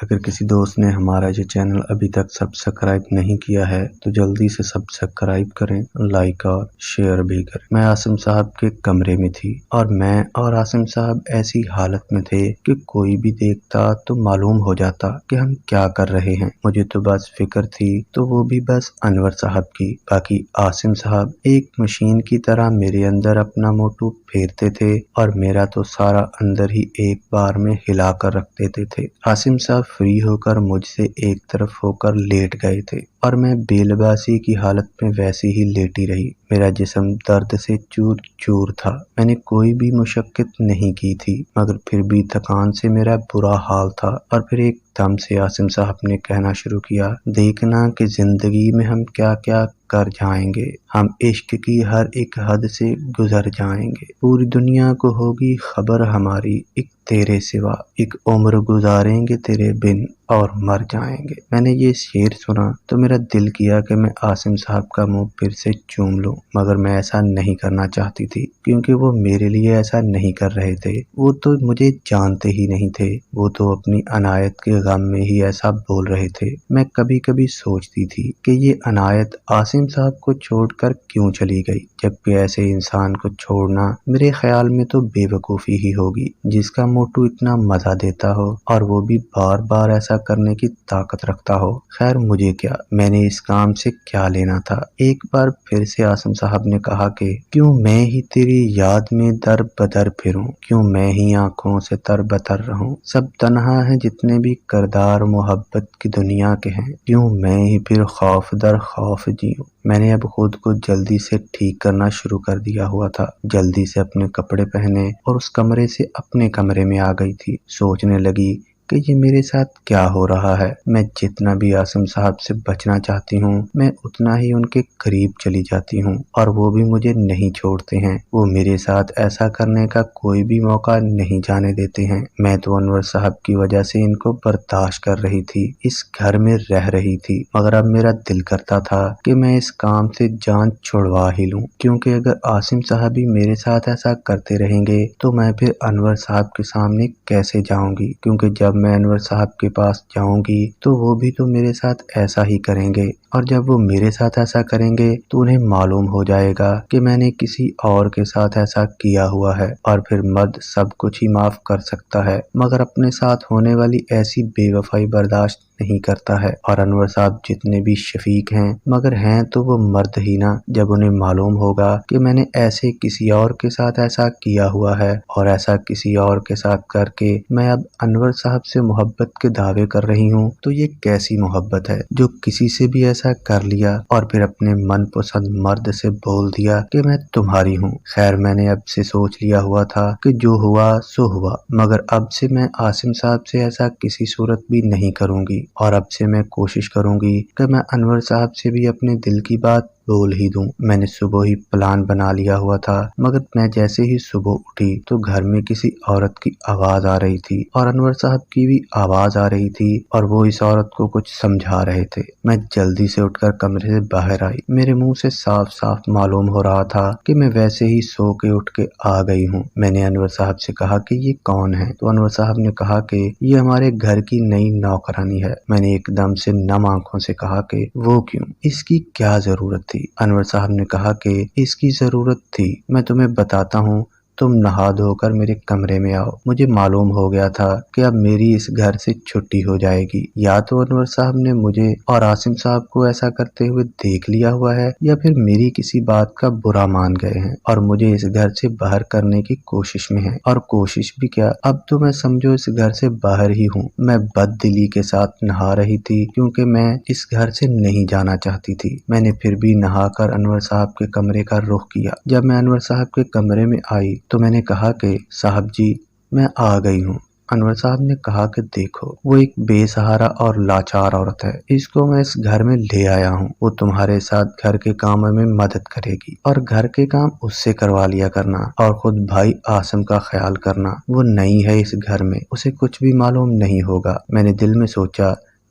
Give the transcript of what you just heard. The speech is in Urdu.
اگر کسی دوست نے ہمارا یہ چینل ابھی تک سبسکرائب نہیں کیا ہے تو جلدی سے سبسکرائب کریں، لائک اور شیئر بھی کریں۔ میں عاصم صاحب کے کمرے میں تھی اور میں اور عاصم صاحب ایسی حالت میں تھے کہ کوئی بھی دیکھتا تو معلوم ہو جاتا کہ ہم کیا کر رہے ہیں۔ مجھے تو بس فکر تھی تو وہ بھی بس انور صاحب کی، باقی عاصم صاحب ایک مشین کی طرح میرے اندر اپنا موٹو پھیرتے تھے اور میرا تو سارا اندر ہی ایک بار میں ہلا کر رکھ دیتے تھے۔ عاصم صاحب فری ہو کر مجھ سے ایک طرف ہو کر لیٹ گئے تھے اور میں بے لباسی کی حالت میں ویسے ہی لیٹی رہی۔ میرا جسم درد سے چور چور تھا۔ میں نے کوئی بھی مشقت نہیں کی تھی مگر پھر بھی تھکان سے میرا برا حال تھا۔ اور پھر ایک دم سے عاصم صاحب نے کہنا شروع کیا، دیکھنا کہ زندگی میں ہم کیا کیا کر جائیں گے، ہم عشق کی ہر ایک حد سے گزر جائیں گے، پوری دنیا کو ہوگی خبر ہماری، ایک تیرے سوا، ایک عمر گزاریں گے تیرے بن اور مر جائیں گے۔ میں نے یہ شعر سنا تو میرا دل کیا کہ میں عاصم صاحب کا منہ پھر سے چوم لوں، مگر میں ایسا نہیں کرنا چاہتی تھی کیونکہ وہ میرے لیے ایسا نہیں کر رہے تھے۔ وہ تو مجھے جانتے ہی نہیں تھے، وہ تو اپنی عنایت کے غم میں ہی ایسا بول رہے تھے۔ میں کبھی کبھی سوچتی تھی کہ یہ عنایت عاصم صاحب کو چھوڑ کر کیوں چلی گئی، جبکہ ایسے انسان کو چھوڑنا میرے خیال میں تو بے وقوفی ہی ہوگی، جس کا موٹو اتنا مزہ دیتا ہو اور وہ بھی بار بار ایسا کرنے کی طاقت رکھتا ہو۔ خیر مجھے کیا، میں نے اس کام سے کیا لینا تھا۔ ایک بار پھر سے عاصم صاحب نے کہا کہ کیوں میں ہی تیری یاد میں در بدر پھروں، کیوں میں ہی آنکھوں سے تر بتر رہوں، سب تنہا ہیں جتنے بھی کردار محبت کی دنیا کے ہیں، کیوں میں ہی پھر خوف در خوف جیوں۔ میں نے اب خود کو جلدی سے ٹھیک کرنا شروع کر دیا ہوا تھا، جلدی سے اپنے کپڑے پہنے اور اس کمرے سے اپنے کمرے میں آ گئی تھی۔ سوچنے لگی کہ یہ میرے ساتھ کیا ہو رہا ہے۔ میں جتنا بھی عاصم صاحب سے بچنا چاہتی ہوں میں اتنا ہی ان کے قریب چلی جاتی ہوں اور وہ بھی مجھے نہیں چھوڑتے ہیں، وہ میرے ساتھ ایسا کرنے کا کوئی بھی موقع نہیں جانے دیتے ہیں۔ میں تو انور صاحب کی وجہ سے ان کو برداشت کر رہی تھی، اس گھر میں رہ رہی تھی، مگر اب میرا دل کرتا تھا کہ میں اس کام سے جان چھڑوا ہی لوں، کیونکہ اگر عاصم صاحب ہی میرے ساتھ ایسا کرتے رہیں گے تو میں پھر انور صاحب کے سامنے کیسے جاؤں گی، کیونکہ جب میں انور صاحب کے پاس جاؤں گی تو وہ بھی تو میرے ساتھ ایسا ہی کریں گے، اور جب وہ میرے ساتھ ایسا کریں گے تو انہیں معلوم ہو جائے گا کہ میں نے کسی اور کے ساتھ ایسا کیا ہوا ہے، اور پھر مرد سب کچھ ہی معاف کر سکتا ہے مگر اپنے ساتھ ہونے والی ایسی بے وفائی برداشت نہیں کرتا ہے۔ اور انور صاحب جتنے بھی شفیق ہیں مگر ہیں تو وہ مرد ہی نا، جب انہیں معلوم ہوگا کہ میں نے ایسے کسی اور کے ساتھ ایسا کیا ہوا ہے اور ایسا کسی اور کے ساتھ کر کے میں اب انور صاحب سے محبت کے دعوے کر رہی ہوں، تو یہ کیسی محبت ہے جو کسی سے بھی ایسا کر لیا اور پھر اپنے من پسند مرد سے بول دیا کہ میں تمہاری ہوں۔ خیر میں نے اب سے سوچ لیا ہوا تھا کہ جو ہوا سو ہوا، مگر اب سے میں عاصم صاحب سے ایسا کسی صورت بھی نہیں کروں گی، اور اب سے میں کوشش کروں گی کہ میں انور صاحب سے بھی اپنے دل کی بات بول ہی دوں۔ میں نے صبح ہی پلان بنا لیا ہوا تھا، مگر میں جیسے ہی صبح اٹھی تو گھر میں کسی عورت کی آواز آ رہی تھی اور انور صاحب کی بھی آواز آ رہی تھی اور وہ اس عورت کو کچھ سمجھا رہے تھے۔ میں جلدی سے اٹھ کر کمرے سے باہر آئی، میرے منہ سے صاف صاف معلوم ہو رہا تھا کہ میں ویسے ہی سو کے اٹھ کے آ گئی ہوں۔ میں نے انور صاحب سے کہا کہ یہ کون ہے، تو انور صاحب نے کہا کہ یہ ہمارے گھر کی نئی نوکرانی ہے۔ میں نے ایک دم سے نم آنکھوں سے کہا کہ وہ کیوں، اس کی کیا ضرورت تھی؟ انور صاحب نے کہا کہ اس کی ضرورت تھی، میں تمہیں بتاتا ہوں، تم نہا دھو کر میرے کمرے میں آؤ۔ مجھے معلوم ہو گیا تھا کہ اب میری اس گھر سے چھٹی ہو جائے گی، یا تو انور صاحب نے مجھے اور عاصم صاحب کو ایسا کرتے ہوئے دیکھ لیا ہوا ہے یا پھر میری کسی بات کا برا مان گئے ہیں اور مجھے اس گھر سے باہر کرنے کی کوشش میں ہیں۔ اور کوشش بھی کیا، اب تو میں سمجھو اس گھر سے باہر ہی ہوں۔ میں بد دلی کے ساتھ نہا رہی تھی کیونکہ میں اس گھر سے نہیں جانا چاہتی تھی۔ میں نے پھر بھی نہا کر انور صاحب کے کمرے کا رخ کیا۔ جب میں انور صاحب کے کمرے میں آئی تو میں نے کہا کہ صاحب جی میں آ گئی ہوں۔ انور صاحب نے کہا کہ دیکھو وہ ایک بے سہارا اور لاچار عورت ہے، اس کو میں اس گھر میں لے آیا ہوں، وہ تمہارے ساتھ گھر کے کاموں میں مدد کرے گی اور گھر کے کام اس سے کروا لیا کرنا اور خود بھائی عاصم کا خیال کرنا، وہ نئی ہے اس گھر میں، اسے کچھ بھی معلوم نہیں ہوگا۔ میں نے دل میں سوچا